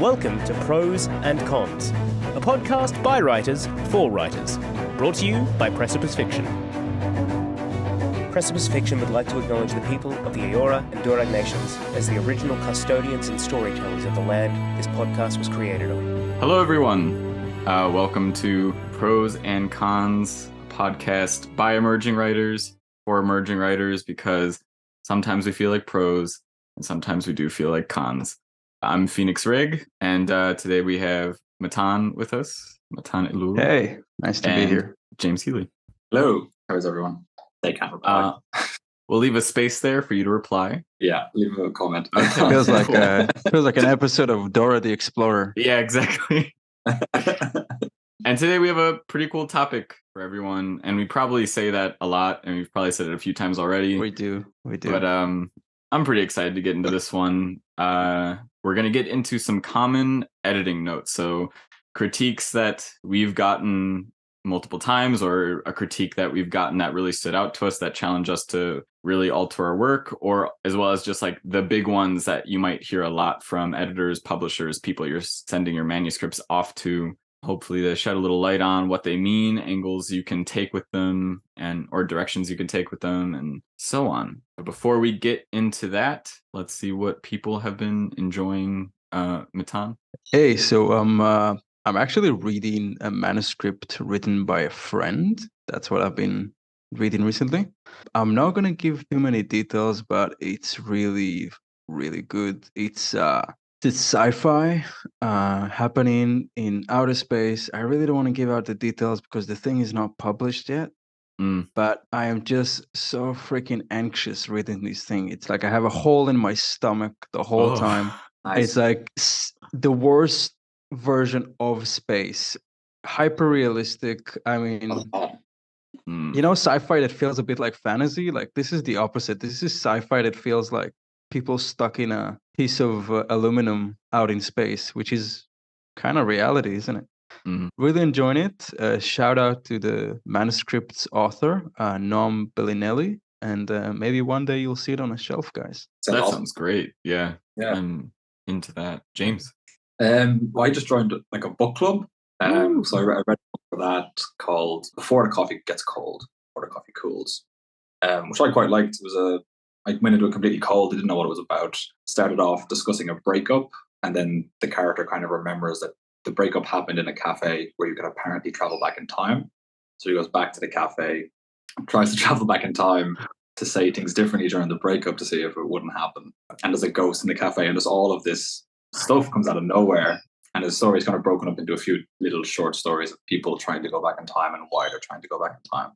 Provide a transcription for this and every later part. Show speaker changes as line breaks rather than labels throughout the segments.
Welcome to Prose Cons, a podcast by writers for writers, brought to you by Precipice Fiction. Precipice Fiction would like to acknowledge the people of the Eora and Durag nations as the original custodians and storytellers of the land this podcast was created on.
Hello, everyone. Welcome to Prose and Cons, a podcast by emerging writers for emerging writers, because sometimes we feel like prose and sometimes we do feel like cons. I'm Phoenix Rig, and today we have Matan with us. Matan Ilul.
Hey, nice to be here.
James Healy.
Hello, how is everyone? They can't reply.
We'll leave a space there for you to reply.
Yeah, leave a comment.
Okay.
Feels like an episode of Dora the Explorer.
Yeah, exactly. And today we have a pretty cool topic for everyone, and we probably say that a lot, and we've probably said it a few times already.
We do.
But I'm pretty excited to get into this one. We're going to get into some common editing notes. So critiques that we've gotten multiple times, or a critique that we've gotten that really stood out to us, that challenge us to really alter our work, or as well as just like the big ones that you might hear a lot from editors, publishers, people you're sending your manuscripts off to. Hopefully to shed a little light on what they mean, angles you can take with them, and or directions you can take with them, and so on. But before we get into that, let's see what people have been enjoying. Matan?
Hey, so I'm actually reading a manuscript written by a friend. That's what I've been reading recently. I'm not going to give too many details, but it's really, really good. It's sci-fi happening in outer space. I really don't want to give out the details because the thing is not published yet. But I am just so freaking anxious reading this thing. It's like I have a hole in my stomach the whole time.
Nice.
It's like the worst version of space. Hyper realistic. I mean, you know, sci-fi that feels a bit like fantasy. Like this is the opposite. This is sci-fi that feels like people stuck in a piece of aluminum out in space, which is kind of reality, isn't it? Really enjoying it. Shout out to the manuscript's author, Noam Bellinelli, and maybe one day you'll see it on a shelf, guys.
That sounds great. Yeah.
Yeah.
I'm into that. James?
Well, I just joined like a book club. So I read a book for that called Before the Coffee Gets Cold, Before the Coffee Cools, which I quite liked. It was I went into it completely cold. I didn't know what it was about. Started off discussing a breakup, and then the character kind of remembers that the breakup happened in a cafe where you could apparently travel back in time. So he goes back to the cafe, tries to travel back in time to say things differently during the breakup to see if it wouldn't happen. And there's a ghost in the cafe, and there's all of this stuff comes out of nowhere. And the story is kind of broken up into a few little short stories of people trying to go back in time and why they're trying to go back in time.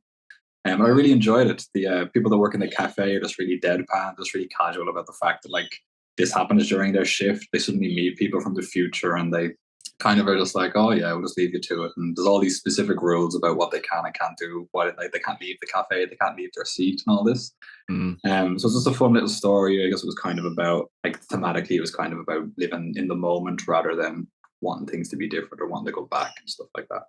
And I really enjoyed it. The people that work in the cafe are just really deadpan, just really casual about the fact that like this happens during their shift. They suddenly meet people from the future, and they kind of are just like, oh yeah, we'll just leave you to it. And there's all these specific rules about what they can and can't do. Why they can't leave the cafe, they can't leave their seat, and all this. So it's just a fun little story. I guess it was kind of about, like, thematically, it was kind of about living in the moment rather than wanting things to be different or wanting to go back and stuff like that.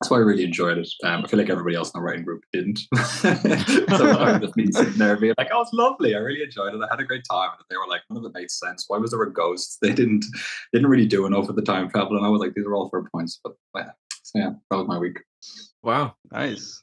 That's why I really enjoyed it. I feel like everybody else in the writing group didn't. So I'm just me sitting there being like, oh, it's lovely. I really enjoyed it. I had a great time. And they were like, none of it made sense. Why was there a ghost? They didn't really do enough at the time travel. And I was like, these are all fair points. But yeah, so yeah, that was my week.
Wow.
Nice.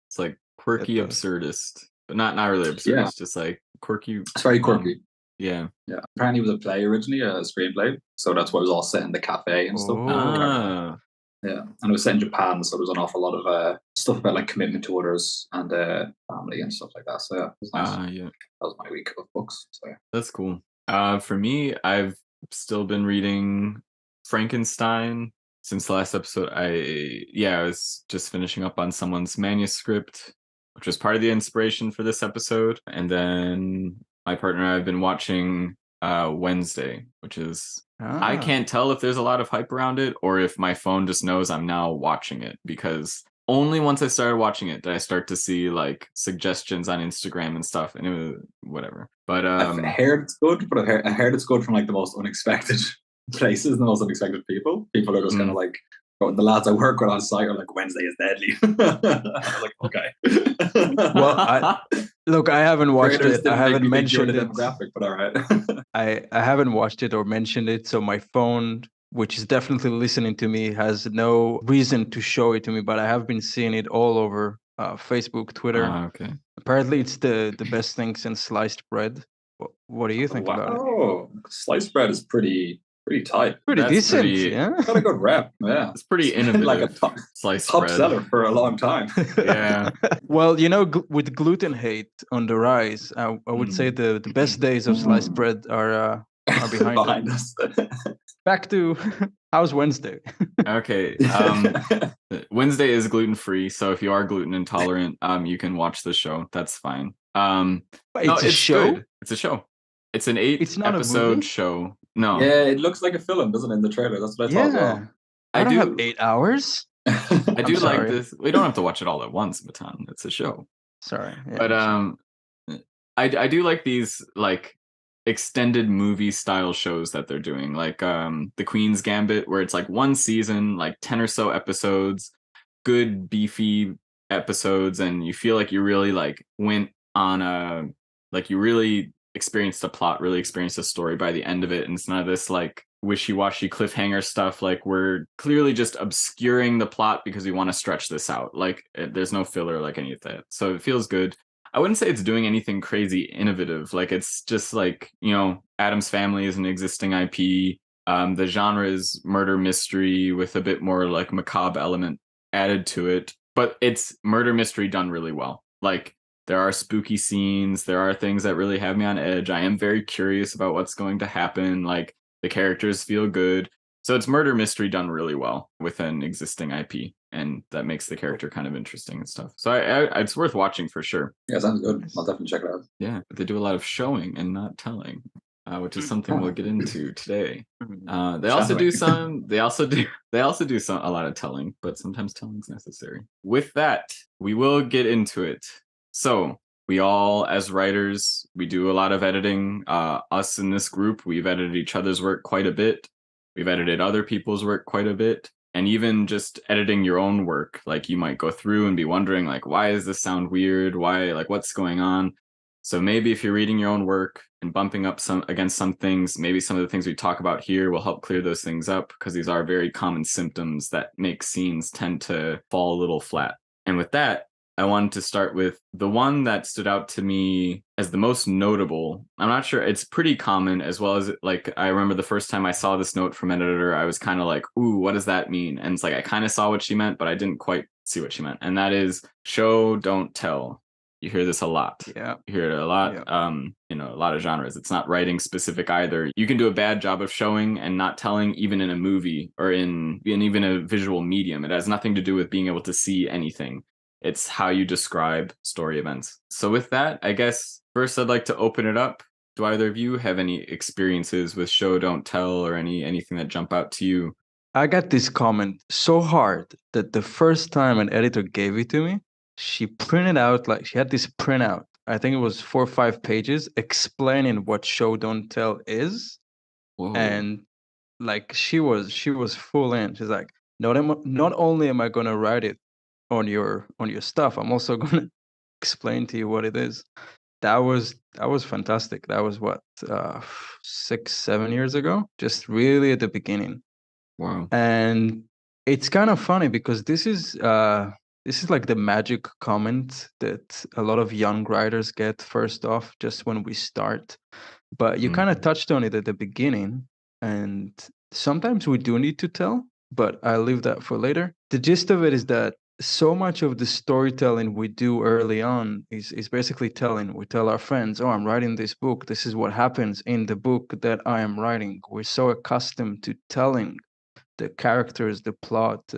It's like quirky absurdist, but not really absurdist,
Yeah.
Just like quirky.
It's very quirky.
Yeah.
Yeah. Apparently it was a play originally, a screenplay. So that's why it was all set in the cafe and stuff. Yeah, and it was set in Japan, so there was an awful lot of stuff about like commitment to others and family and stuff like that. So yeah, it was nice.
Yeah.
That was my week of books. So yeah.
That's cool. For me, I've still been reading Frankenstein since the last episode. I was just finishing up on someone's manuscript, which was part of the inspiration for this episode. And then my partner and I have been watching Wednesday, which is I can't tell if there's a lot of hype around it or if my phone just knows I'm now watching it, because only once I started watching it did I start to see like suggestions on Instagram and stuff, and it was whatever. But
I've heard it's good, but I heard it's good from like the most unexpected places and the most unexpected people. People are just kind of like the lads I work with on site are like, Wednesday is deadly. I'm like, okay.
Well, look, I haven't watched
Trailers
it. I
didn't make
haven't
me think you were
mentioned
the
it.
demographic, but all right.
I haven't watched it or mentioned it, so my phone, which is definitely listening to me, has no reason to show it to me. But I have been seeing it all over Facebook, Twitter.
Okay.
Apparently, it's the best thing since sliced bread. What do you think about it?
Wow, sliced bread is pretty tight.
Pretty
That's
decent,
pretty-
yeah.
Got a good rep. Yeah,
It's pretty
It's been like a
innovative. Sliced
top
bread.
seller for a long time.
Yeah.
Well, with gluten hate on the rise, I would say the best days of sliced bread are behind us.
us.
Back to how's Wednesday?
Okay. Wednesday is gluten free, so if you are gluten intolerant, you can watch the show. That's fine.
But
No,
it's a show.
good. It's a show. It's an 8
It's not a
episode
movie?
show. No.
Yeah, it looks like a film, doesn't it, in the trailer? That's what I thought as
Yeah,
well.
I
I
don't have
do-
8 hours.
I do like
sorry.
this. We don't have to watch it all at once, Matan. It's a show.
Sorry, yeah,
But
sure.
I do like these like extended movie style shows that they're doing, like the Queen's Gambit, where it's like one season, like 10 or so episodes, good beefy episodes, and you feel like you really like went on a like you really experienced a plot, really experienced a story by the end of it, and it's none of this like wishy-washy cliffhanger stuff. Like we're clearly just obscuring the plot because we want to stretch this out. Like there's no filler, like any of that, so it feels good. I wouldn't say it's doing anything crazy innovative. Like it's just like, Addams Family is an existing IP. The genre is murder mystery with a bit more like macabre element added to it, but it's murder mystery done really well. Like there are spooky scenes, there are things that really have me on edge. I am very curious about what's going to happen. Like the characters feel good. So it's murder mystery done really well with an existing IP, and that makes the character kind of interesting and stuff. So it's worth watching for sure.
Yeah, sounds good. I'll definitely check it out.
Yeah, but they do a lot of showing and not telling, which is something we'll get into today. They also do some. They also do some a lot of telling, but sometimes telling's necessary. With that, we will get into it. So we all, as writers, we do a lot of editing. Us in this group, we've edited each other's work quite a bit. We've edited other people's work quite a bit. And even just editing your own work, like you might go through and be wondering, like, why does this sound weird? Why, like, what's going on? So maybe if you're reading your own work and bumping up against some things, maybe some of the things we talk about here will help clear those things up, because these are very common symptoms that make scenes tend to fall a little flat. And with that, I wanted to start with the one that stood out to me as the most notable. I'm not sure, it's pretty common, as well as like I remember the first time I saw this note from an editor, I was kind of like, ooh, what does that mean? And it's like I kind of saw what she meant, but I didn't quite see what she meant. And that is show, don't tell. You hear this a lot.
Yeah.
You hear it a lot.
Yeah.
A lot of genres. It's not writing specific either. You can do a bad job of showing and not telling, even in a movie or in even a visual medium. It has nothing to do with being able to see anything. It's how you describe story events. So with that, I guess first I'd like to open it up. Do either of you have any experiences with show, don't tell, or anything that jump out to you?
I got this comment so hard that the first time an editor gave it to me, she printed out, like she had this printout. I think it was 4 or 5 pages explaining what show don't tell is.
Whoa.
And like she was full in. She's like, not only am I gonna write it on your stuff, I'm also gonna explain to you what it is. That was fantastic. That was what 6-7 years ago, just really at the beginning.
Wow.
And it's kind of funny because this is like the magic comment that a lot of young writers get first off, just when we start. But you kind of touched on it at the beginning, and sometimes we do need to tell, but I'll leave that for later. The gist of it is that so much of the storytelling we do early on is basically telling. We tell our friends, oh, I'm writing this book. This is what happens in the book that I am writing. We're so accustomed to telling the characters, the plot.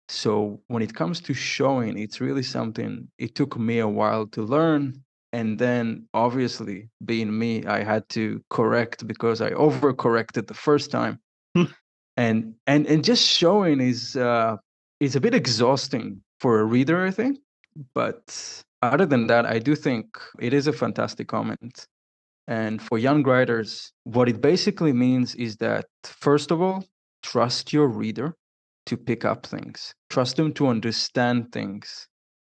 So when it comes to showing, it's really something it took me a while to learn. And then obviously, being me, I had to correct because I overcorrected the first time. And just showing is a bit exhausting for a reader, I think. But other than that, I do think it is a fantastic comment. And for young writers, what it basically means is that, first of all, trust your reader. to pick up things. Trust them to understand things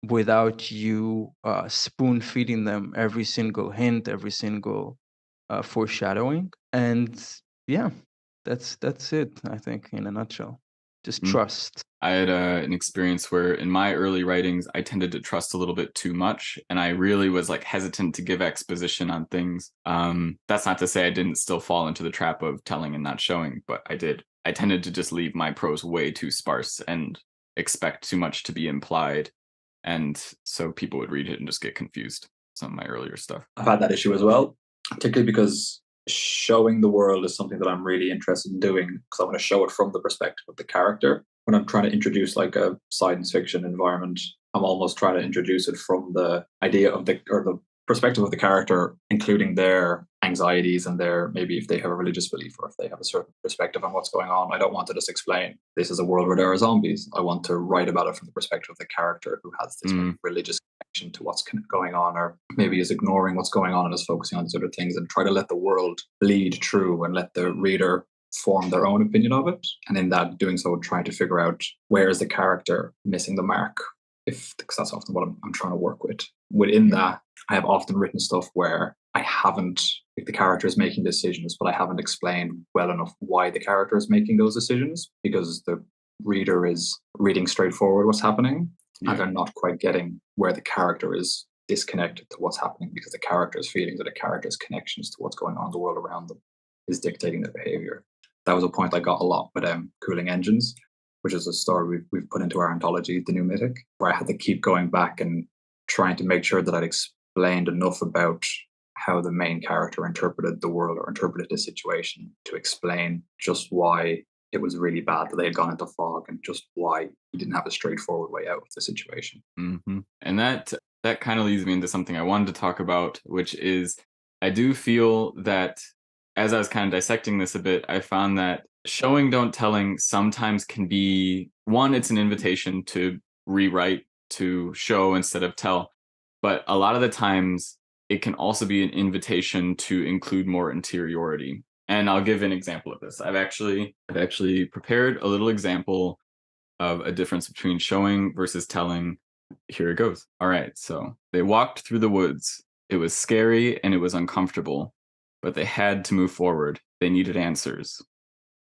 without you spoon feeding them every single hint, every single foreshadowing. And yeah, that's it, I think, in a nutshell. Just trust.
I had an experience where in my early writings, I tended to trust a little bit too much. And I really was like hesitant to give exposition on things. That's not to say I didn't still fall into the trap of telling and not showing, but I did. I tended to just leave my prose way too sparse and expect too much to be implied. And so people would read it and just get confused. Some of my earlier stuff.
I've had that issue as well, particularly because showing the world is something that I'm really interested in doing, because I want to show it from the perspective of the character. When I'm trying to introduce like a science fiction environment, I'm almost trying to introduce it from the idea of the perspective of the character, including their anxieties and their, maybe if they have a religious belief or if they have a certain perspective on what's going on. I don't want to just explain this is a world where there are zombies. I want to write about it from the perspective of the character who has this religious connection to what's going on, or maybe is ignoring what's going on and is focusing on these other things, and try to let the world bleed through and let the reader form their own opinion of it. And in that doing so, trying to figure out where is the character missing the mark, because that's often what I'm trying to work with. Within that, I have often written stuff where I haven't, like, the character is making decisions, but I haven't explained well enough why the character is making those decisions, because the reader is reading straightforward what's happening, and they're not quite getting where the character is disconnected to what's happening, because the character's feelings or the character's connections to what's going on in the world around them is dictating their behavior. That was a point I got a lot with Cooling Engines, which is a story we've put into our anthology, The New Mythic, where I had to keep going back and trying to make sure that I'd explained enough about how the main character interpreted the world or interpreted the situation to explain just why it was really bad that they had gone into fog, and just why he didn't have a straightforward way out of the situation.
Mm-hmm. And that kind of leads me into something I wanted to talk about, which is I do feel that as I was kind of dissecting this a bit, I found that showing, don't telling sometimes can be, one, it's an invitation to rewrite, to show instead of tell. But a lot of the times it can also be an invitation to include more interiority. And I'll give an example of this. I've actually prepared a little example of a difference between showing versus telling. Here it goes. All right. So they walked through the woods. It was scary and it was uncomfortable, but they had to move forward. They needed answers.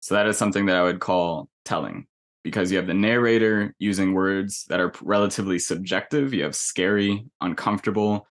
So that is something that I would call telling, because you have the narrator using words that are relatively subjective. You have scary, uncomfortable.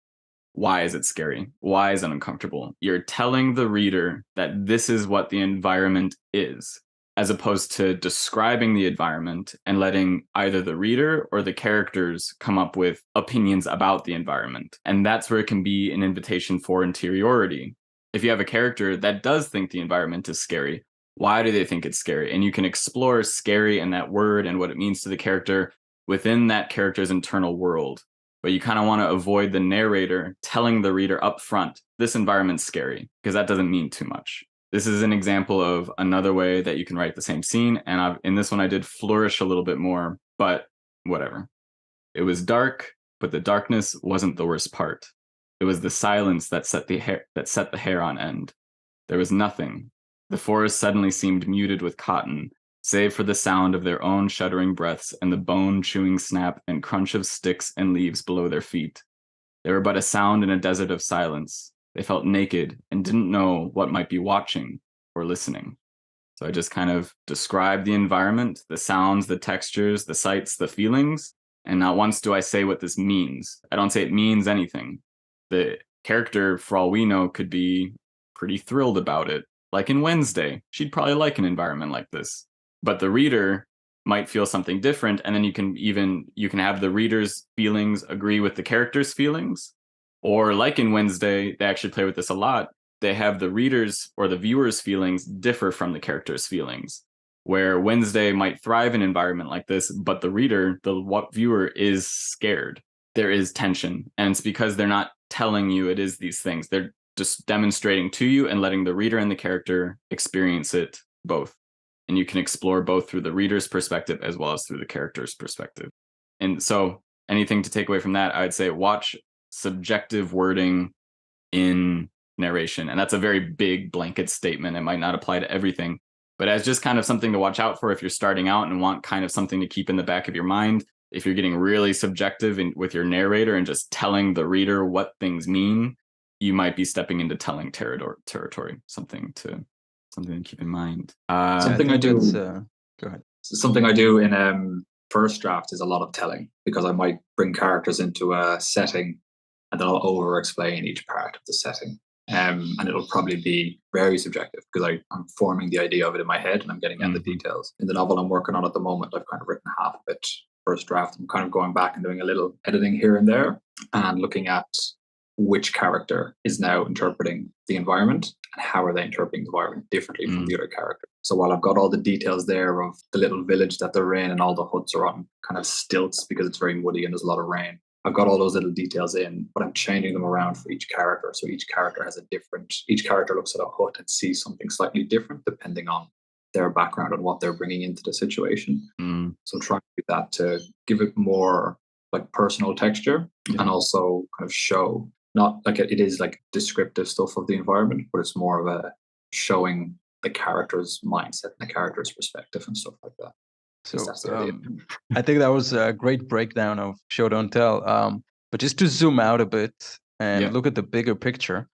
Why is it scary? Why is it uncomfortable? You're telling the reader that this is what the environment is, as opposed to describing the environment and letting either the reader or the characters come up with opinions about the environment. And that's where it can be an invitation for interiority. If you have a character that does think the environment is scary, why do they think it's scary? And you can explore scary and that word and what it means to the character within that character's internal world. But you kind of want to avoid the narrator telling the reader up front, this environment's scary, because that doesn't mean too much. This is an example of another way that you can write the same scene. And in this one, I did flourish a little bit more, but whatever. It was dark, but the darkness wasn't the worst part. It was the silence that set the hair on end. There was nothing. The forest suddenly seemed muted with cotton, save for the sound of their own shuddering breaths and the bone-chewing snap and crunch of sticks and leaves below their feet. They were but a sound in a desert of silence. They felt naked and didn't know what might be watching or listening. So I just kind of described the environment, the sounds, the textures, the sights, the feelings, and not once do I say what this means. I don't say it means anything. The character, for all we know, could be pretty thrilled about it. Like in Wednesday, she'd probably like an environment like this. But the reader might feel something different, and then you can have the reader's feelings agree with the character's feelings. Or like in Wednesday, they actually play with this a lot. They have the reader's or the viewer's feelings differ from the character's feelings, where Wednesday might thrive in an environment like this, but the reader, the viewer, is scared. There is tension, and it's because they're not telling you it is these things. They're just demonstrating to you and letting the reader and the character experience it both. And you can explore both through the reader's perspective as well as through the character's perspective. And so anything to take away from that, I would say watch subjective wording in narration. And that's a very big blanket statement. It might not apply to everything, But as just kind of something to watch out for if you're starting out and want kind of something to keep in the back of your mind, if you're getting really subjective with your narrator and just telling the reader what things mean, you might be stepping into telling territory. Something to keep in mind.
Something I do.
Go ahead.
Something I do in first draft is a lot of telling, because I might bring characters into a setting and then I'll over explain each part of the setting. And it'll probably be very subjective because I'm forming the idea of it in my head and I'm getting at the details. In the novel I'm working on at the moment, I've kind of written half of it first draft. I'm kind of going back and doing a little editing here and there and looking at which character is now interpreting the environment and how are they interpreting the environment differently from the other character. So while I've got all the details there of the little village that they're in and all the huts are on kind of stilts because it's very muddy and there's a lot of rain, I've got all those little details in, but I'm changing them around for each character. So each character has each character looks at a hut and sees something slightly different depending on their background and what they're bringing into the situation. So I'm trying to do that to give it more like personal texture and also kind of show, not like it is like descriptive stuff of the environment, but it's more of a showing the character's mindset and the character's perspective and stuff like that.
So I think that was a great breakdown of show don't tell. But just to zoom out a bit and look at the bigger picture,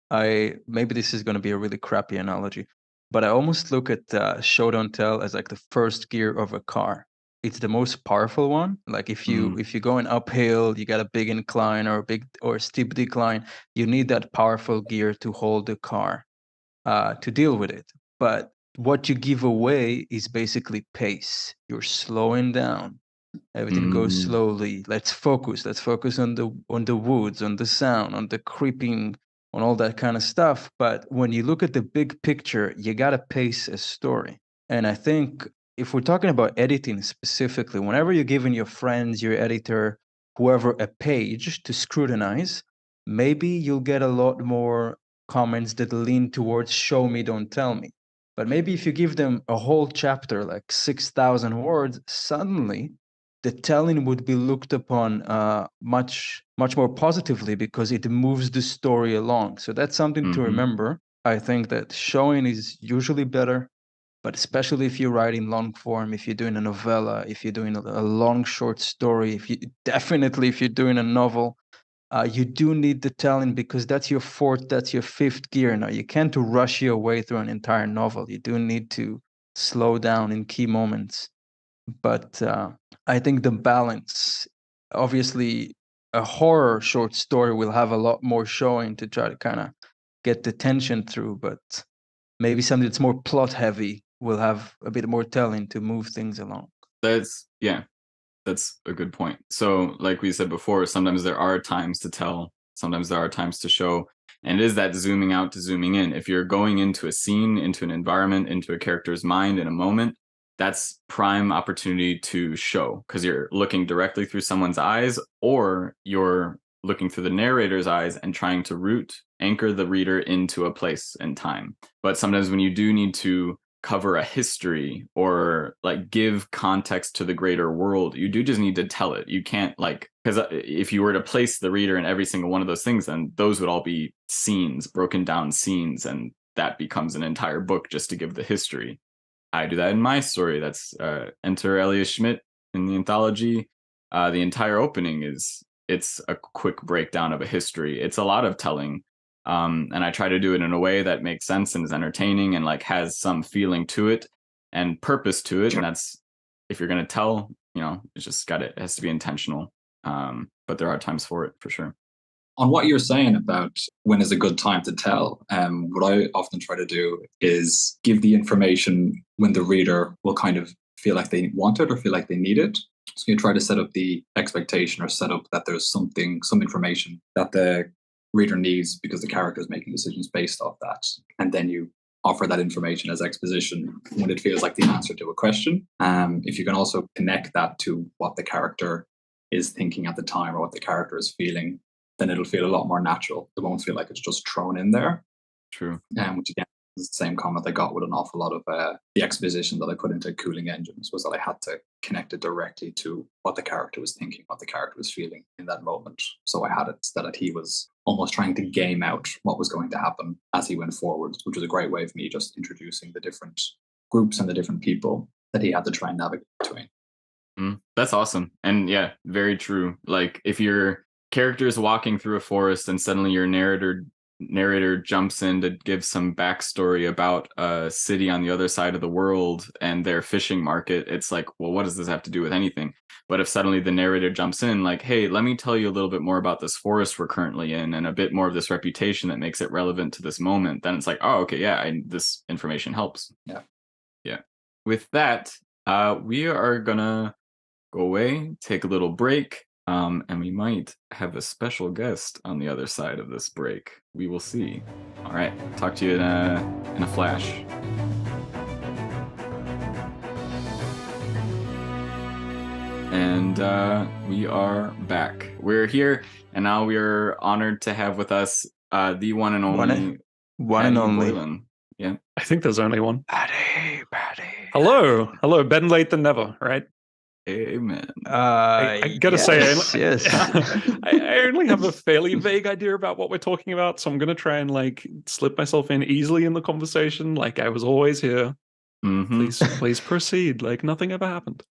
maybe this is going to be a really crappy analogy, but I almost look at show don't tell as like the first gear of a car. It's the most powerful one. Like if you're going uphill, you got a big incline or a steep decline, you need that powerful gear to hold the car to deal with it. But what you give away is basically pace. You're slowing down. Everything goes slowly. Let's focus on the woods, on the sound, on the creeping, on all that kind of stuff. But when you look at the big picture, you gotta pace a story. And I think if we're talking about editing specifically, whenever you're giving your friends, your editor, whoever a page to scrutinize, maybe you'll get a lot more comments that lean towards show me, don't tell me. But maybe if you give them a whole chapter, like 6,000 words, suddenly the telling would be looked upon much more positively because it moves the story along. So that's something to remember. I think that showing is usually better, but especially if you're writing long form, if you're doing a novella, if you're doing a long short story, if you're doing a novel, you do need the telling because that's your fourth, that's your fifth gear. Now, you can't rush your way through an entire novel. You do need to slow down in key moments. But I think the balance, obviously, a horror short story will have a lot more showing to try to kind of get the tension through. But maybe something that's more plot heavy will have a bit more telling to move things along.
That's a good point. So like we said before, sometimes there are times to tell, sometimes there are times to show, and it is that zooming out to zooming in. If you're going into a scene, into an environment, into a character's mind in a moment, that's prime opportunity to show because you're looking directly through someone's eyes or you're looking through the narrator's eyes and trying to anchor the reader into a place and time. But sometimes when you do need to cover a history or like give context to the greater world, you do just need to tell it. You can't because if you were to place the reader in every single one of those things, then those would all be scenes, broken down scenes, and that becomes an entire book just to give the history. I do that in my story. That's enter Elias Schmidt in the anthology. The entire opening it's a quick breakdown of a history. It's a lot of telling. And I try to do it in a way that makes sense and is entertaining and like has some feeling to it and purpose to it. And that's, if you're going to tell, it's just it has to be intentional. But there are times for it for sure.
On what you're saying about when is a good time to tell, what I often try to do is give the information when the reader will kind of feel like they want it or feel like they need it. So you try to set up the expectation or set up that there's some information that the reader needs because the character is making decisions based off that. And then you offer that information as exposition when it feels like the answer to a question. If you can also connect that to what the character is thinking at the time or what the character is feeling, then it'll feel a lot more natural. It won't feel like it's just thrown in there.
True.
Which again is the same comment I got with an awful lot of the exposition that I put into Cooling Engines, was that I had to connect it directly to what the character was thinking, what the character was feeling in that moment. So I had it that he was almost trying to game out what was going to happen as he went forward, which was a great way of me just introducing the different groups and the different people that he had to try and navigate between.
That's awesome. And yeah, very true. Like if your character is walking through a forest and suddenly your narrator jumps in to give some backstory about a city on the other side of the world and their fishing market, it's like, well, what does this have to do with anything? But if suddenly the narrator jumps in like, hey, let me tell you a little bit more about this forest we're currently in and a bit more of this reputation that makes it relevant to this moment, then it's like, oh, okay, yeah, this information helps.
Yeah.
With that, we are gonna go away, take a little break, and we might have a special guest on the other side of this break. We will see. All right, talk to you in a flash. And we are back. We're here, and now we are honored to have with us the one and only
One and
Paddy
only.
Boylan. Yeah.
I think there's only one.
Paddy.
Hello. Better late than never, right?
Amen.
I gotta say,
yes.
I only have a fairly vague idea about what we're talking about, so I'm gonna try and like slip myself in easily in the conversation, like I was always here.
Mhm.
Please proceed, like nothing ever happened.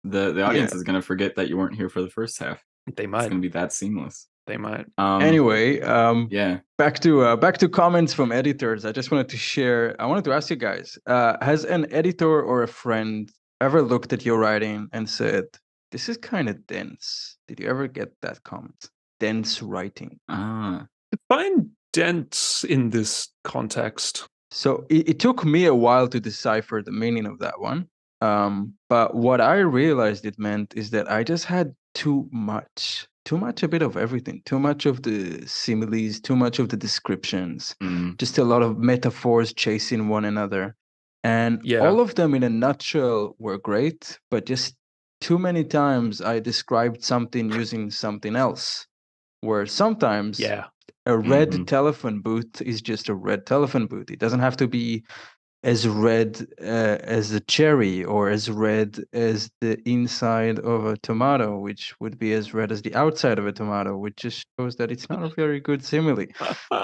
The audience is gonna forget that you weren't here for the first half.
They
It's
might.
gonna be that seamless.
They might.
Anyway,
Yeah.
back to comments from editors. I just wanted to share. I wanted to ask you guys: has an editor or a friend ever looked at your writing and said, "This is kind of dense"? Did you ever get that comment? Dense writing.
Define dense in this context.
So it took me a while to decipher the meaning of that one. But what I realized it meant is that I just had too much a bit of everything, too much of the similes, too much of the descriptions, just a lot of metaphors chasing one another. And all of them in a nutshell were great, but just too many times I described something using something else, where sometimes a red telephone booth is just a red telephone booth. It doesn't have to be as red as a cherry or as red as the inside of a tomato, which would be as red as the outside of a tomato, which just shows that it's not a very good simile.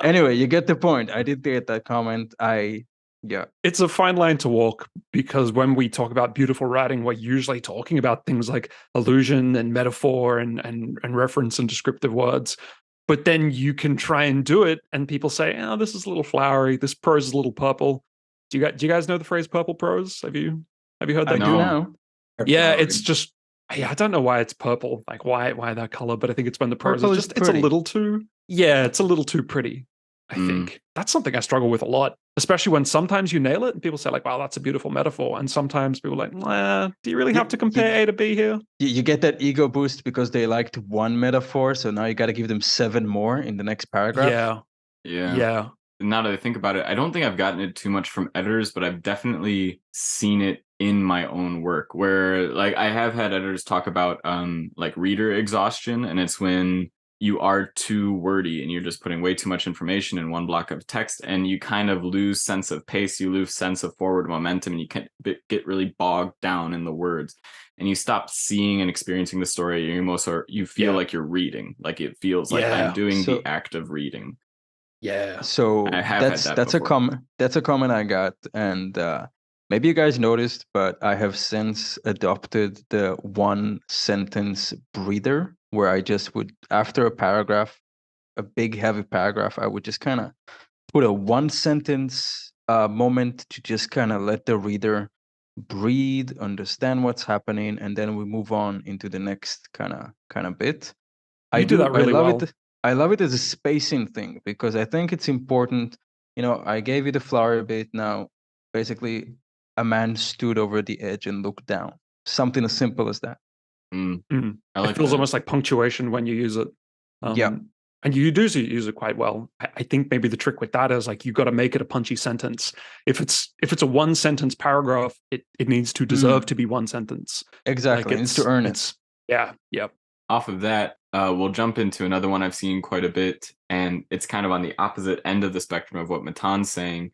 Anyway, you get the point. I did get that comment. It's
a fine line to walk, because when we talk about beautiful writing, we're usually talking about things like allusion and metaphor and reference and descriptive words. But then you can try and do it, and people say, "Oh, this is a little flowery. This prose is a little purple." Do you guys know the phrase "purple prose"? Have you heard that?
I do now.
Yeah, it's just I don't know why it's purple. Like why that color? But I think it's when the prose is just it's a little too it's a little too pretty. I think that's something I struggle with a lot, especially when sometimes you nail it and people say like, "Wow, that's a beautiful metaphor," and sometimes people are like, do you really have to compare A to B here?
You get that ego boost because they liked one metaphor, so now you got to give them 7 more in the next paragraph.
Yeah. Now that I think about it, I don't think I've gotten it too much from editors, but I've definitely seen it in my own work where like I have had editors talk about like reader exhaustion, and it's when you are too wordy and you're just putting way too much information in one block of text and you kind of lose sense of pace, you lose sense of forward momentum, and you can get really bogged down in the words and you stop seeing and experiencing the story. You feel like you're reading, like it feels like I'm doing the act of reading.
So that's a comment I got, and maybe you guys noticed, but I have since adopted the 1 sentence breather, where I just would, after a paragraph, a big heavy paragraph, I would just kind of put a 1 sentence moment to just kind of let the reader breathe, understand what's happening, and then we move on into the next kind of bit.
I do that really well.
I love it as a spacing thing because I think it's important. I gave you the flowery bit. Now, basically, a man stood over the edge and looked down. Something as simple as that.
It feels almost like punctuation when you use it. And you do use it quite well. I think maybe the trick with that is like you got to make it a punchy sentence. If it's a 1 sentence paragraph, it needs to deserve to be 1 sentence.
Exactly, it needs to earn it.
Yeah.
Off of that, we'll jump into another one I've seen quite a bit, and it's kind of on the opposite end of the spectrum of what Matan's saying.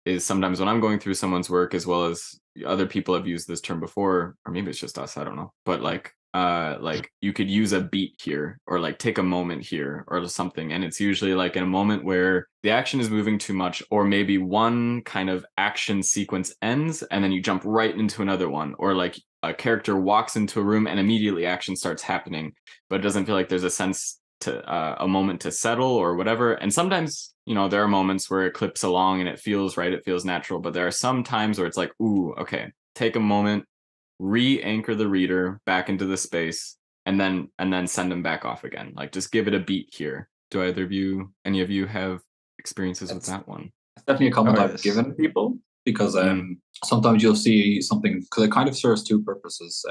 Is sometimes when I'm going through someone's work, as well as other people have used this term before, or maybe it's just us, I don't know. But like like you could use a beat here, or like take a moment here or something, and it's usually like in a moment where the action is moving too much, or maybe one kind of action sequence ends and then you jump right into another one, or like a character walks into a room and immediately action starts happening, but it doesn't feel like there's a sense to a moment to settle or whatever. And sometimes, you know, there are moments where it clips along and it feels right, it feels natural, but there are some times where it's like, ooh, okay, take a moment, re-anchor the reader back into the space, and then send them back off again. Like, just give it a beat here. Do any of you have experiences with that one?
It's definitely a comment
Oh,
I've
yes.
given people, because
Mm.
sometimes you'll see something, because it kind of serves two purposes.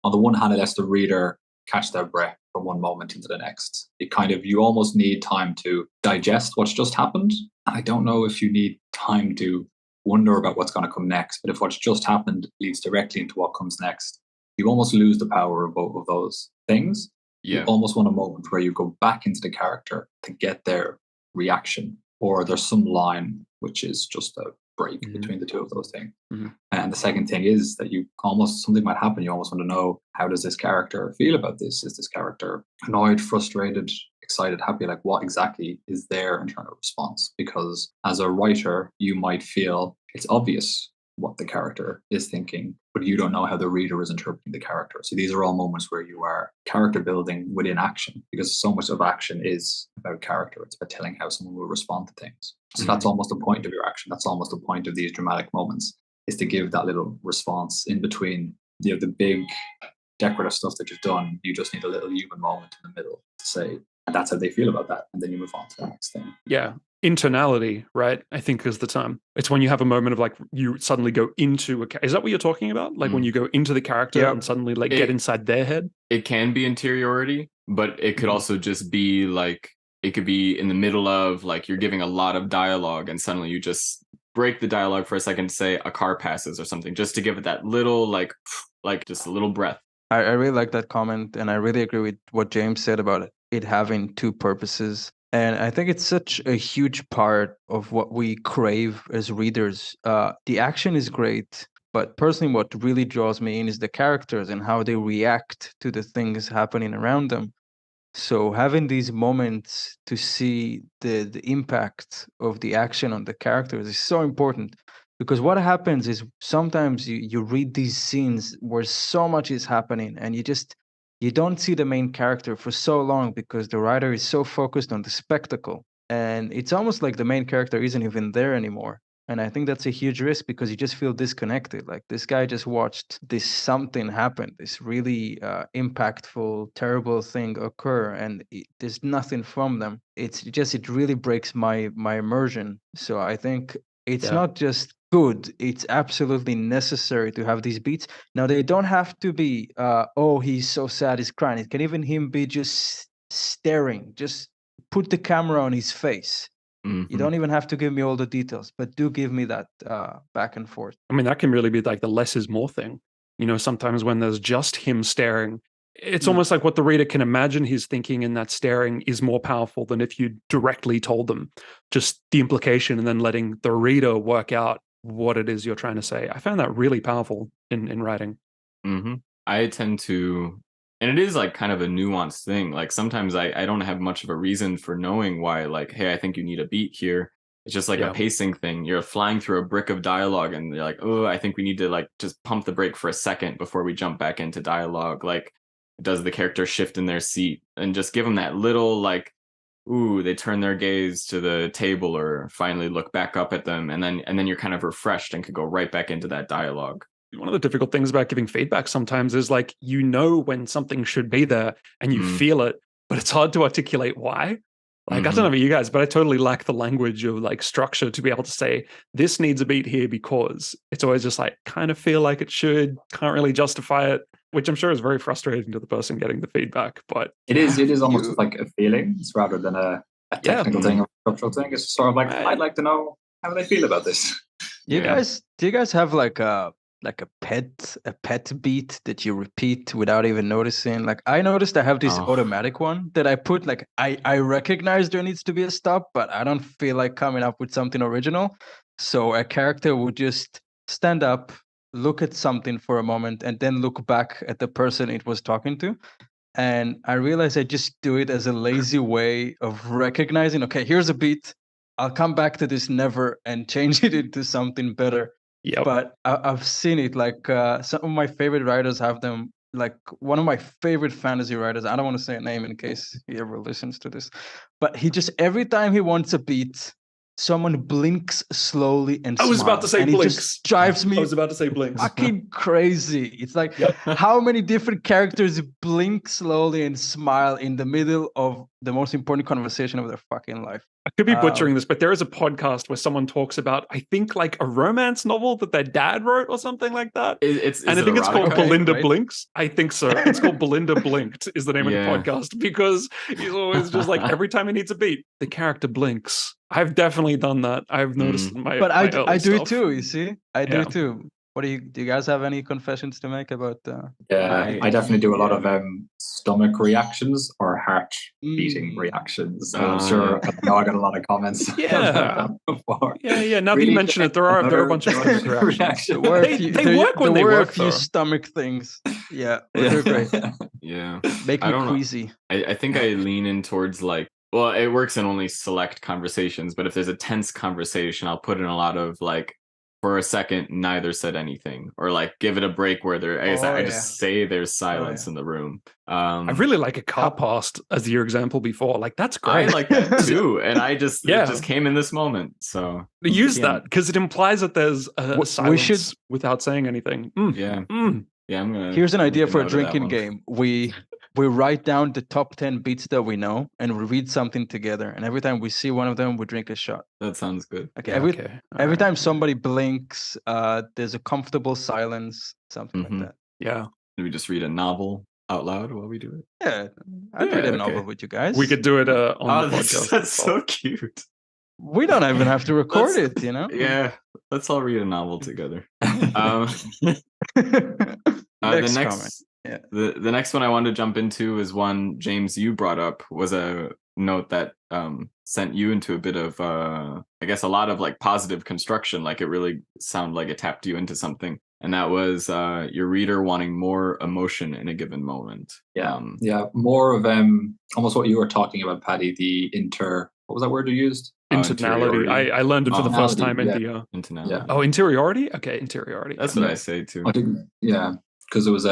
On the one hand, it lets the reader catch their breath from one moment into the next. You almost need time to digest what's just happened. And I don't know if you need time to wonder about what's going to come next, but if what's just happened leads directly into what comes next, you almost lose the power of both of those things. You
Yeah.
almost want a moment where you go back into the character to get their reaction, or there's some line which is just a break between the two of those things. And the second thing is that something might happen. You almost want to know, how does this character feel about this? Is this character annoyed, frustrated, excited, happy? Like, what exactly is their internal response? Because as a writer, you might feel it's obvious what the character is thinking, but you don't know how the reader is interpreting the character. So these are all moments where you are character building within action, because so much of action is about character. It's about telling how someone will respond to things. So that's almost the point of your action. That's almost the point of these dramatic moments, is to give that little response in between, you know, the big decorative stuff that you've done. You just need a little human moment in the middle to say, and that's how they feel about that. And then you move on to the next thing.
Yeah. Internality, right? I think is the term. It's when you have a moment of like, you suddenly go into is that what you're talking about? Like when you go into the character and suddenly like get inside their head?
It can be interiority, but it could also just be like, it could be in the middle of like, you're giving a lot of dialogue and suddenly you just break the dialogue for a second to say a car passes or something, just to give it that little like just a little breath.
I really like that comment, and I really agree with what James said about it having two purposes. And I think it's such a huge part of what we crave as readers. The action is great, but personally, what really draws me in is the characters and how they react to the things happening around them. So having these moments to see the impact of the action on the characters is so important, because what happens is sometimes you read these scenes where so much is happening and you don't see the main character for so long because the writer is so focused on the spectacle, and it's almost like the main character isn't even there anymore. And I think that's a huge risk, because you just feel disconnected. Like, this guy just watched this something happen, this really impactful, terrible thing occur, and there's nothing from them. It really breaks my immersion. So I think it's not just good, it's absolutely necessary to have these beats. Now, they don't have to be, oh, he's so sad, he's crying. It can even him be just staring, just put the camera on his face. You don't even have to give me all the details, but do give me that back and forth.
I mean, that can really be like the less is more thing. You know, sometimes when there's just him staring, it's almost like what the reader can imagine he's thinking in that staring is more powerful than if you directly told them just the implication and then letting the reader work out what it is you're trying to say. I found that really powerful in writing.
I tend to, and it is like kind of a nuanced thing. Like sometimes I don't have much of a reason for knowing why, like, hey, I think you need a beat here. It's just like a pacing thing. You're flying through a brick of dialogue and you're like, oh, I think we need to like just pump the brake for a second before we jump back into dialogue. Like, does the character shift in their seat? And just give them that little like, ooh, they turn their gaze to the table or finally look back up at them. And then you're kind of refreshed and could go right back into that dialogue.
One of the difficult things about giving feedback sometimes is like, you know, when something should be there and you feel it, but it's hard to articulate why. Like, I don't know about you guys, but I totally lack the language of like structure to be able to say this needs a beat here, because it's always just like kind of feel like it should, can't really justify it, which I'm sure is very frustrating to the person getting the feedback. But
it is almost like a feeling rather than a technical thing or structural thing. It's sort of like, I'd like to know how they feel about this.
Do you guys have like a pet beat that you repeat without even noticing? Like, I noticed I have this automatic one that I put, like, I recognize there needs to be a stop, but I don't feel like coming up with something original. So a character would just stand up, look at something for a moment and then look back at the person it was talking to. And I realized I just do it as a lazy way of recognizing, okay, here's a beat. I'll come back to this never and change it into something better.
Yep.
But I've seen it, like some of my favorite writers have them. Like one of my favorite fantasy writers, I don't want to say a name in case he ever listens to this, but he just, every time he wants a beat, someone blinks slowly and
I was about to
smiles,
say
and it
blinks.
just drives me
I was about to say blinks.
fucking crazy. It's like, how many different characters blink slowly and smile in the middle of the most important conversation of their fucking life?
I could be butchering this, but there is a podcast where someone talks about, I think, like a romance novel that their dad wrote or something like that.
I
think it's called Belinda
right?
Blinks. I think so. It's called Belinda Blinked is the name of the podcast, because he's always just like, every time he needs a beat, the character blinks. I've definitely done that. I've noticed my
But
my
I
early
do
stuff.
it too, you see? I do
Yeah.
it too. What do you guys have any confessions to make about
Yeah, I definitely do a lot of stomach reactions or heart beating reactions. I'm sure I know I got a lot of comments.
Yeah.
Before.
Yeah. Now that you mention it, there are a bunch of stomach reactions.
There were a few,
They work when they
there were
work,
a few
though.
stomach things. Yeah, but they're great.
Yeah.
Make
I
me
don't know.
queasy.
I think I lean in towards like, well, it works in only select conversations, but if there's a tense conversation, I'll put in a lot of like, for a second, neither said anything, or like give it a break where I just say there's silence in the room.
I really like a car passed as your example before. Like, that's great.
I like that too, and it just came in this moment. So
use that because it implies that there's a silence without saying anything.
Yeah, I'm gonna.
Here's an idea
make a
for a
note of that
drinking
one.
game. We write down the top 10 beats that we know, and we read something together. And every time we see one of them, we drink a shot.
That sounds good.
Okay.
Yeah,
Every time somebody blinks, there's a comfortable silence, something like that.
Yeah.
Do we just read a novel out loud while we do it?
Yeah, I'd read a novel with you guys.
We could do it on the podcast.
That's so cute.
We don't even have to record it, you know?
Yeah, let's all read a novel together.
Next
the
comment. Yeah.
The next one I wanted to jump into is one, James, you brought up, was a note that sent you into a bit of I guess a lot of like positive construction. Like it really sounded like it tapped you into something, and that was your reader wanting more emotion in a given moment.
Yeah, more of almost what you were talking about, Paddy. What was that word you used?
Internality. I learned it for the first time in the
internality.
Yeah.
Oh, interiority. Okay, interiority.
That's what I say too.
I think, because it was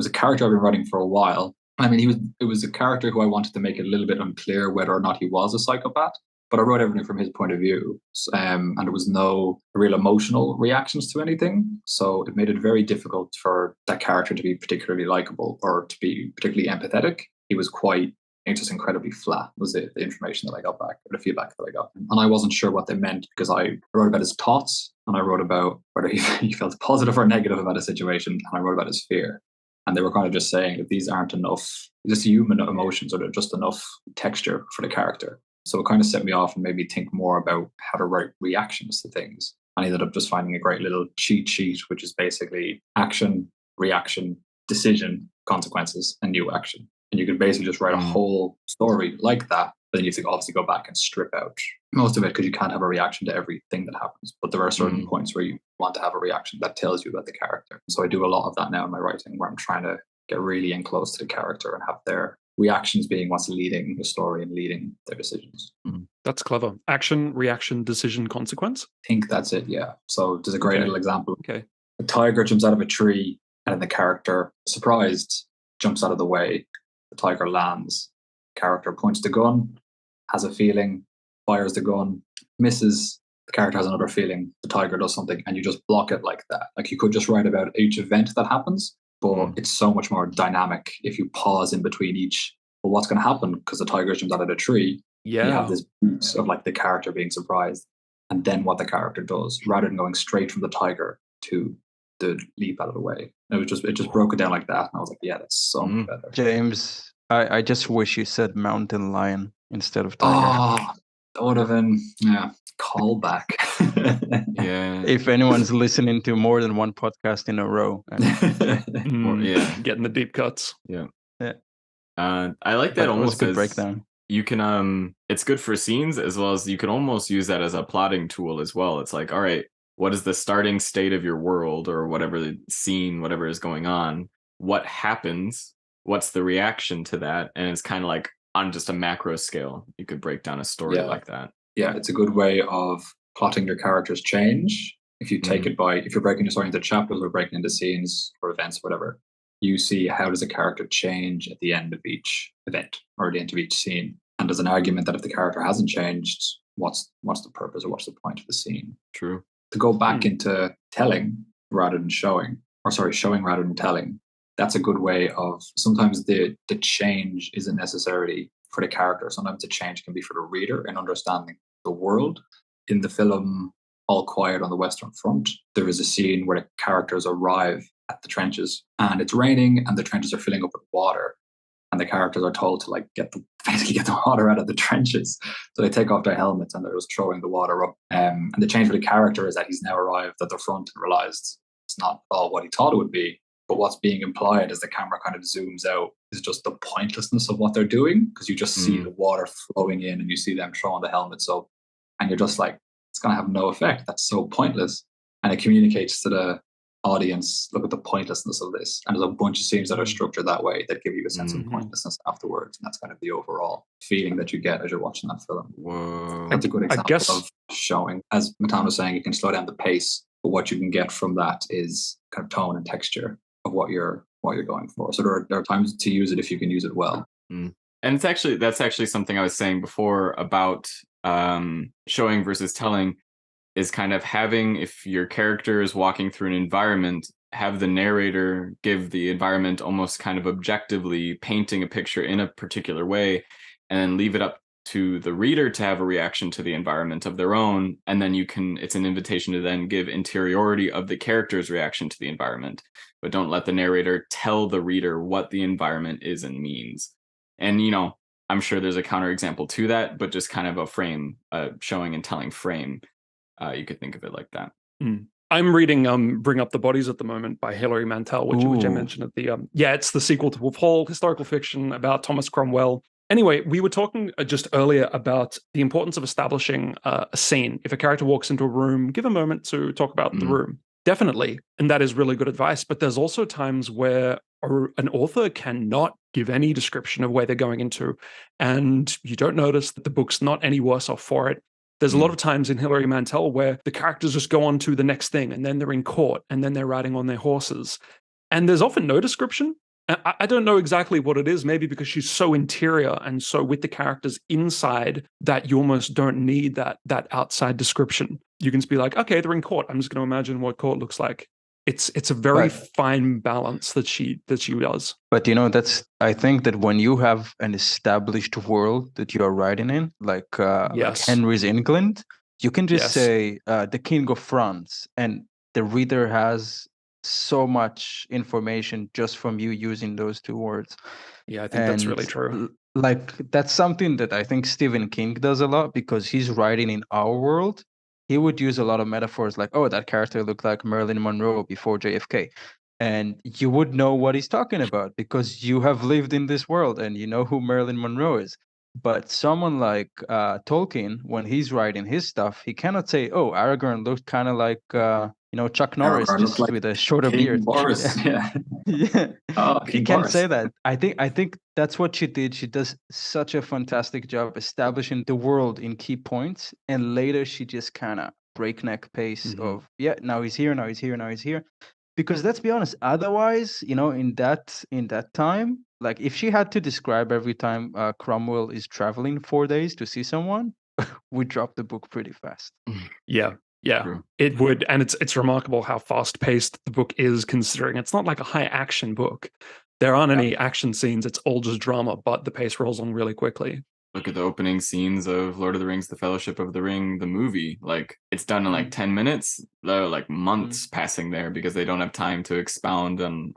a character I've been writing for a while. I mean, it was a character who I wanted to make it a little bit unclear whether or not he was a psychopath, but I wrote everything from his point of view, and there was no real emotional reactions to anything, so it made it very difficult for that character to be particularly likable or to be particularly empathetic. He was just incredibly flat, was the information that I got back, or the feedback that I got. And I wasn't sure what they meant, because I wrote about his thoughts, and I wrote about whether he felt positive or negative about a situation, and I wrote about his fear. And they were kind of just saying that these aren't enough, just human emotions, or they're just enough texture for the character. So it kind of set me off and made me think more about how to write reactions to things. I ended up just finding a great little cheat sheet, which is basically action, reaction, decision, consequences, and new action. And you can basically just write a whole story like that. But then you have to obviously go back and strip out most of it, because you can't have a reaction to everything that happens. But there are certain points where you want to have a reaction that tells you about the character. So I do a lot of that now in my writing, where I'm trying to get really in close to the character and have their reactions being what's leading the story and leading their decisions.
That's clever. Action, reaction, decision, consequence.
I think that's it, yeah. So there's a great little example.
Okay.
A tiger jumps out of a tree, and then the character, surprised, jumps out of the way. The tiger lands. Character points the gun, has a feeling, fires the gun, misses. The character has another feeling. The tiger does something, and you just block it like that. Like, you could just write about each event that happens, but it's so much more dynamic if you pause in between each. Well, what's going to happen? Because the tiger jumps out of the tree. You have this beat of like the character being surprised, and then what the character does, rather than going straight from the tiger to the leap out of the way. It just broke it down like that, and I was like, yeah, that's so much better.
James, I just wish you said mountain lion instead of tiger.
Oh, that would have been callback.
Yeah.
If anyone's listening to more than one podcast in a row.
Getting the deep cuts.
Yeah. I like that almost
good
as
breakdown.
You can it's good for scenes, as well as you can almost use that as a plotting tool as well. It's like, all right, what is the starting state of your world or whatever the scene, whatever is going on, what happens, what's the reaction to that, and it's kind of like on just a macro scale you could break down a story like that.
Yeah, it's a good way of plotting your character's change. If you take it by, if you're breaking your story into chapters or breaking into scenes or events, whatever, you see how does a character change at the end of each event or at the end of each scene. And there's an argument that if the character hasn't changed, what's the purpose or what's the point of the scene?
True.
To go back into telling rather than showing, or sorry, showing rather than telling, that's a good way of, sometimes the change isn't necessarily for the character. Sometimes the change can be for the reader in understanding the world. In the film All Quiet on the Western Front, there is a scene where the characters arrive at the trenches and it's raining and the trenches are filling up with water. And the characters are told to like basically get the water out of the trenches. So they take off their helmets and they're just throwing the water up. And the change for the character is that he's now arrived at the front and realized it's not all what he thought it would be. But what's being implied as the camera kind of zooms out is just the pointlessness of what they're doing, because you just see the water flowing in and you see them throwing the helmets up. And you're just like, it's going to have no effect. That's so pointless. And it communicates to the audience, look at the pointlessness of this. And there's a bunch of scenes that are structured that way that give you a sense of pointlessness afterwards. And that's kind of the overall feeling that you get as you're watching that film.
Whoa.
That's a good example of showing. As Matan was saying, you can slow down the pace, but what you can get from that is kind of tone and texture of what you're going for. So there are times to use it if you can use it well.
And that's actually something I was saying before about showing versus telling, is kind of having, if your character is walking through an environment, have the narrator give the environment almost kind of objectively painting a picture in a particular way, and then leave it up to the reader to have a reaction to the environment of their own. And then it's an invitation to then give interiority of the character's reaction to the environment, but don't let the narrator tell the reader what the environment is and means. And, I'm sure there's a counterexample to that, but just kind of a frame, showing and telling frame. You could think of it like that.
I'm reading Bring Up the Bodies at the moment by Hilary Mantel, which I mentioned at the it's the sequel to Wolf Hall, historical fiction about Thomas Cromwell. Anyway, we were talking just earlier about the importance of establishing a scene. If a character walks into a room, give a moment to talk about the room. Definitely. And that is really good advice. But there's also times where an author cannot give any description of where they're going into, and you don't notice that the book's not any worse off for it. There's a lot of times in Hilary Mantel where the characters just go on to the next thing, and then they're in court, and then they're riding on their horses. And there's often no description. I don't know exactly what it is, maybe because she's so interior and so with the characters inside that you almost don't need that outside description. You can just be like, okay, they're in court. I'm just going to imagine what court looks like. It's a very fine balance that she does.
But I think that when you have an established world that you are writing in, like Henry's England, you can just say the King of France, and the reader has so much information just from you using those two words.
Yeah, I think that's really true.
Like that's something that I think Stephen King does a lot because he's writing in our world. He would use a lot of metaphors like, oh, that character looked like Marilyn Monroe before JFK. And you would know what he's talking about because you have lived in this world and you know who Marilyn Monroe is. But someone like Tolkien, when he's writing his stuff, he cannot say, oh, Aragorn looked kind of like, Chuck Norris, just with a shorter beard.
Boris, yeah.
Oh, he can't say that. I think that's what she did. She does such a fantastic job establishing the world in key points, and later she just kind of breakneck pace of now he's here, now he's here, now he's here. Because let's be honest, otherwise, in that time, like if she had to describe every time Cromwell is traveling 4 days to see someone, we drop the book pretty fast.
Yeah. True. It would, and it's remarkable how fast-paced the book is, considering it's not like a high-action book. There aren't any action scenes, it's all just drama, but the pace rolls on really quickly.
Look at the opening scenes of Lord of the Rings, The Fellowship of the Ring, the movie. Like, it's done in like 10 minutes. There are like months passing there because they don't have time to expand on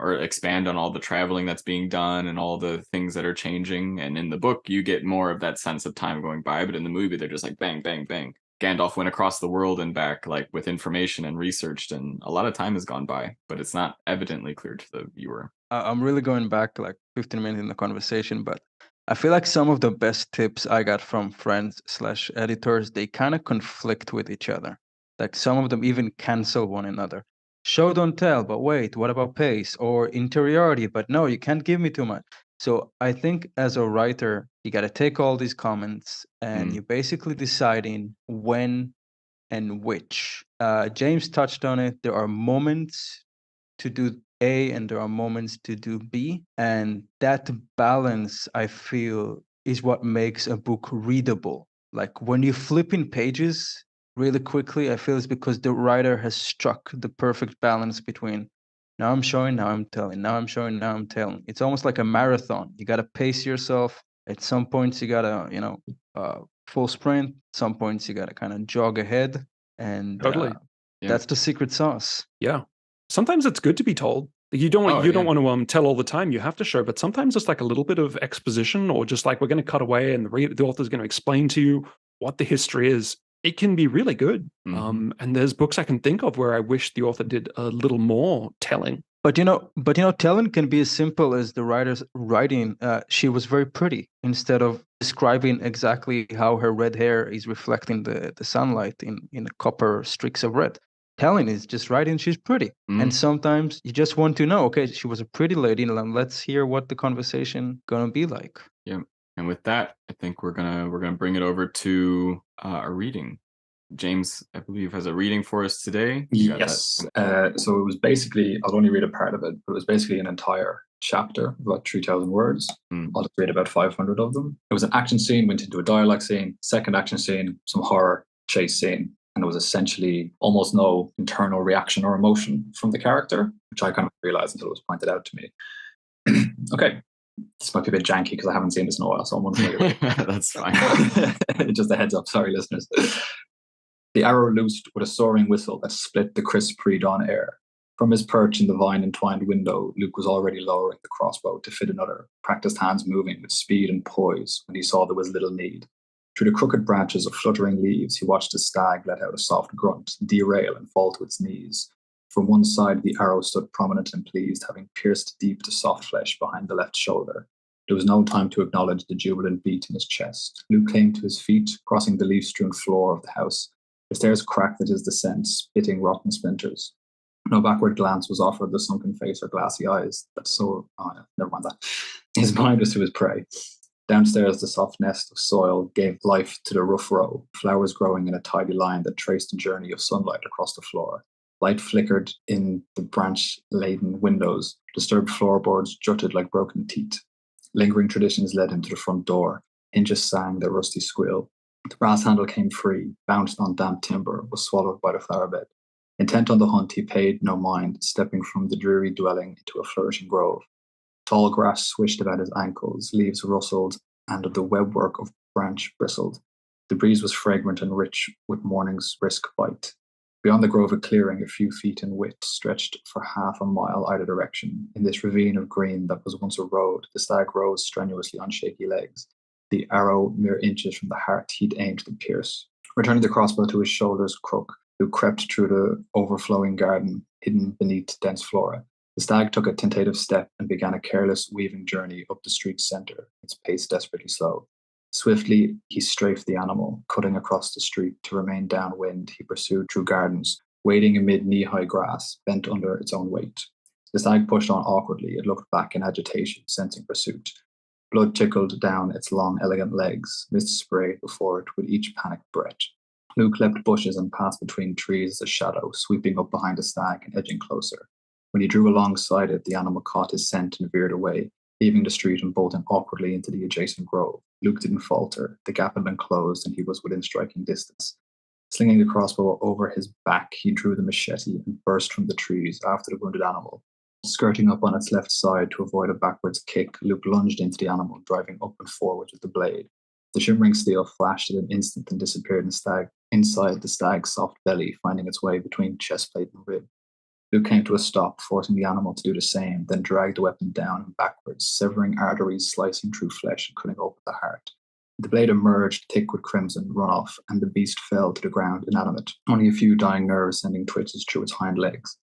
all the traveling that's being done and all the things that are changing. And in the book, you get more of that sense of time going by, but in the movie, they're just like bang, bang, bang. Gandalf went across the world and back, like with information and researched, and a lot of time has gone by, but it's not evidently clear to the viewer.
I'm really going back like 15 minutes in the conversation, but I feel like some of the best tips I got from friends / editors, they kind of conflict with each other. Like some of them even cancel one another. Show, don't tell, but wait, what about pace or interiority? But no, you can't give me too much. So I think as a writer, you got to take all these comments and you're basically deciding when and which. James touched on it. There are moments to do A and there are moments to do B. And that balance, I feel, is what makes a book readable. Like when you flip in pages really quickly, I feel it's because the writer has struck the perfect balance between now I'm showing, now I'm telling, now I'm showing, now I'm telling. It's almost like a marathon. You got to pace yourself. At some points, you got to, full sprint. Some points, you got to kind of jog ahead. And
Totally.
that's the secret sauce.
Yeah. Sometimes it's good to be told. You don't want to tell all the time. You have to show, but sometimes it's like a little bit of exposition, or just like we're going to cut away and the author's going to explain to you what the history is. It can be really good. And there's books I can think of where I wish the author did a little more telling.
But telling can be as simple as the writer's writing. She was very pretty, instead of describing exactly how her red hair is reflecting the sunlight in copper streaks of red. Telling is just writing she's pretty. And sometimes you just want to know, okay, she was a pretty lady, and let's hear what the conversation gonna be like.
Yeah. And with that, I think we're gonna bring it over to a reading. James, I believe, has a reading for us today.
Yes. So it was basically, I'll only read a part of it, but it was basically an entire chapter, about 3,000 words. I'll just read about 500 of them. It was an action scene, went into a dialogue scene, second action scene, some horror, chase scene. And it was essentially almost no internal reaction or emotion from the character, which I kind of realized until it was pointed out to me. Okay. This might be a bit janky because I haven't seen this in a while, so I'm wondering.
That's fine.
Just a heads up. Sorry, listeners. The arrow loosed with a soaring whistle that split the crisp pre-dawn air. From his perch in the vine-entwined window, Luke was already lowering the crossbow to fit another, practiced hands moving with speed and poise when he saw there was little need. Through the crooked branches of fluttering leaves, he watched the stag let out a soft grunt, derail and fall to its knees. From one side, the arrow stood prominent and pleased, having pierced deep to soft flesh behind the left shoulder. There was no time to acknowledge the jubilant beat in his chest. Luke came to his feet, crossing the leaf-strewn floor of the house. The stairs cracked at his descent, spitting rotten splinters. No backward glance was offered the sunken face or glassy eyes. Never mind that. His mind was to his prey. Downstairs, the soft nest of soil gave life to the rough row, flowers growing in a tidy line that traced a journey of sunlight across the floor. Light flickered in the branch-laden windows. Disturbed floorboards jutted like broken teeth. Lingering traditions led him to the front door. Hinges sang their rusty squill. The brass handle came free, bounced on damp timber, was swallowed by the flower bed. Intent on the hunt, he paid no mind, stepping from the dreary dwelling into a flourishing grove. Tall grass swished about his ankles, leaves rustled, and the webwork of branch bristled. The breeze was fragrant and rich with morning's brisk bite. Beyond the grove, a clearing a few feet in width stretched for half a mile either direction. In this ravine of green that was once a road, the stag rose strenuously on shaky legs, the arrow mere inches from the heart he'd aimed to pierce. Returning the crossbow to his shoulder's crook, Luke crept through the overflowing garden hidden beneath dense flora. The stag took a tentative step and began a careless, weaving journey up the street's center, its pace desperately slow. Swiftly, he strafed the animal, cutting across the street. To remain downwind, he pursued through gardens, wading amid knee-high grass, bent under its own weight. The stag pushed on awkwardly. It looked back in agitation, sensing pursuit. Blood trickled down its long, elegant legs, mist sprayed before it with each panicked breath. Luke leapt bushes and passed between trees as a shadow, sweeping up behind the stag and edging closer. When he drew alongside it, the animal caught his scent and veered away, leaving the street and bolting awkwardly into the adjacent grove. Luke didn't falter. The gap had been closed, and he was within striking distance. Slinging the crossbow over his back, he drew the machete and burst from the trees after the wounded animal. Skirting up on its left side to avoid a backwards kick, Luke lunged into the animal, driving up and forward with the blade. The shimmering steel flashed in an instant and disappeared inside the stag's soft belly, finding its way between chest plate and rib. Luke came to a stop, forcing the animal to do the same, then dragged the weapon down and backwards, severing arteries, slicing through flesh, and cutting open the heart. The blade emerged, thick with crimson runoff, and the beast fell to the ground inanimate, only a few dying nerves sending twitches through its hind legs.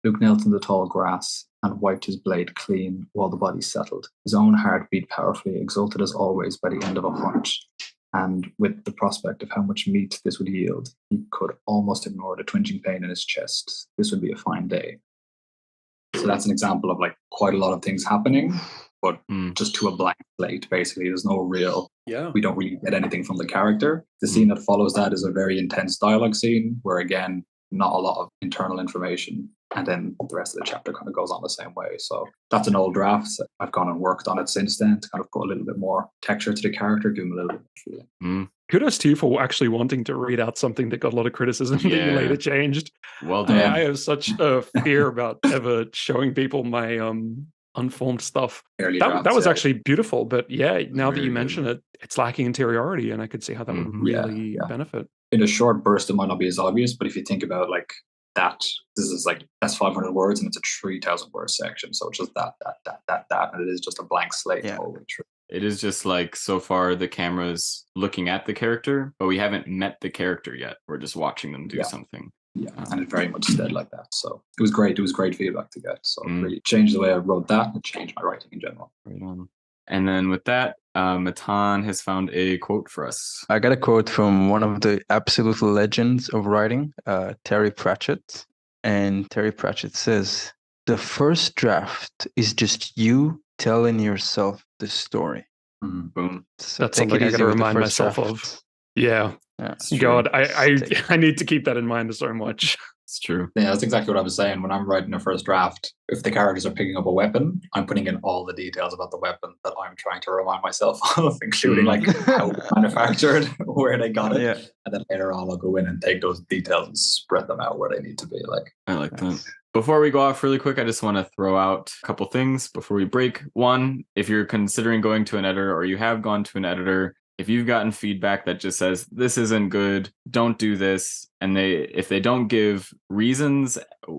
Luke knelt in the tall grass and wiped his blade clean while the body settled. His own heart beat powerfully, exulted as always by the end of a hunt. And with the prospect of how much meat this would yield, he could almost ignore the twinging pain in his chest. This would be a fine day. So that's an example of like quite a lot of things happening, but just to a blank slate, basically. There's no real, we don't really get anything from the character. The scene that follows that is a very intense dialogue scene where, again, not a lot of internal information. And then the rest of the chapter kind of goes on the same way. So that's an old draft. I've gone and worked on it since then to kind of put a little bit more texture to the character, give him a little bit more feeling.
Kudos to you for actually wanting to read out something that got a lot of criticism that you later changed.
Well done.
I have such a fear about ever showing people my unformed stuff. That was actually beautiful, but now that you mention it, it's lacking interiority, and I could see how that would really benefit.
In a short burst, it might not be as obvious, but if you think about like that, that's 500 words and it's a 3,000 word section. So it's just that, and it is just a blank slate all the way through.
It is just like, so far the camera's looking at the character, but we haven't met the character yet. We're just watching them do something.
Yeah, and it very much stayed like that. So it was great. It was great feedback to get. So it really changed the way I wrote that and changed my writing in general.
Right on. And then with that, Matan has found a quote for us.
I got a quote from one of the absolute legends of writing, Terry Pratchett. And Terry Pratchett says, "The first draft is just you telling yourself the story."
Boom.
So
that's something I got to remind myself of. Yeah. God, I need to keep that in mind so much.
It's true.
Yeah, that's exactly what I was saying. When I'm writing a first draft, if the characters are picking up a weapon, I'm putting in all the details about the weapon that I'm trying to remind myself of, including like how it's manufactured, where they got it. Yeah. And then later on, I'll go in and take those details and spread them out where they need to be. Like,
I like that. Before we go off really quick, I just want to throw out a couple things before we break. One, if you're considering going to an editor or you have gone to an editor, if you've gotten feedback that just says, this isn't good, don't do this, and if they don't give reasons,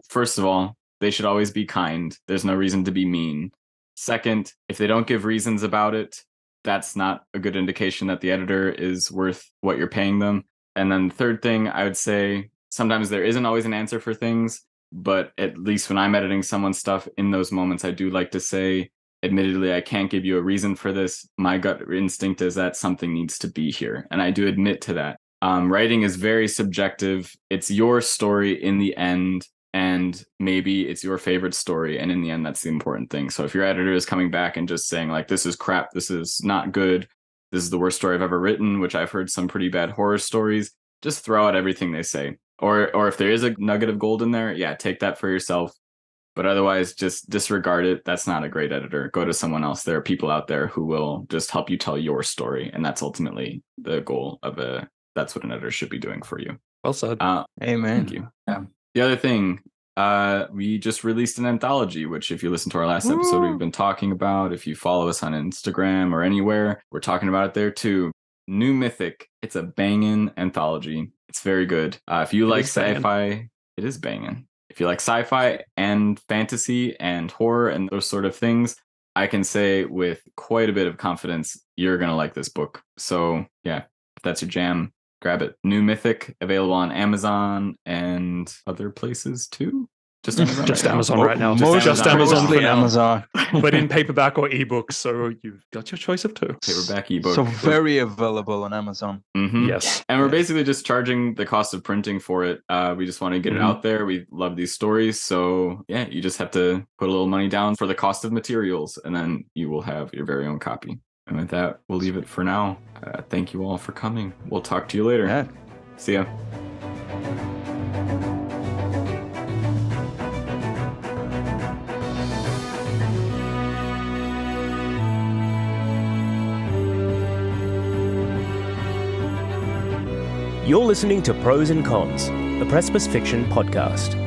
first of all, they should always be kind. There's no reason to be mean. Second, if they don't give reasons about it, that's not a good indication that the editor is worth what you're paying them. And then the third thing, I would say, sometimes there isn't always an answer for things, but at least when I'm editing someone's stuff, in those moments, I do like to say, admittedly, I can't give you a reason for this. My gut instinct is that something needs to be here. And I do admit to that. Writing is very subjective. It's your story in the end, and maybe it's your favorite story. And in the end, that's the important thing. So if your editor is coming back and just saying like, this is crap, this is not good, this is the worst story I've ever written, which I've heard some pretty bad horror stories, just throw out everything they say. Or if there is a nugget of gold in there, take that for yourself. But otherwise, just disregard it. That's not a great editor. Go to someone else. There are people out there who will just help you tell your story. And that's ultimately the goal of that's what an editor should be doing for you.
Well said.
Amen.
Thank you. Yeah. The other thing, we just released an anthology, which if you listen to our last episode, we've been talking about. If you follow us on Instagram or anywhere, we're talking about it there too. New Mythic. It's a banging anthology. It's very good. If you like sci-fi, it is banging. If you like sci-fi and fantasy and horror and those sort of things, I can say with quite a bit of confidence, you're going to like this book. So if that's your jam, grab it. New Mythic, available on Amazon and other places too. Just Amazon.
Just Amazon right now.
Just Amazon for now. Amazon.
But in paperback or ebook, so you've got your choice of two.
Paperback, ebook.
So very available on Amazon.
Mm-hmm.
Yes.
And we're basically just charging the cost of printing for it. We just want to get it out there. We love these stories. So you just have to put a little money down for the cost of materials, and then you will have your very own copy. And with that, we'll leave it for now. Thank you all for coming. We'll talk to you later.
Yeah.
See ya.
You're listening to Pros and Cons, the Precipice Fiction podcast.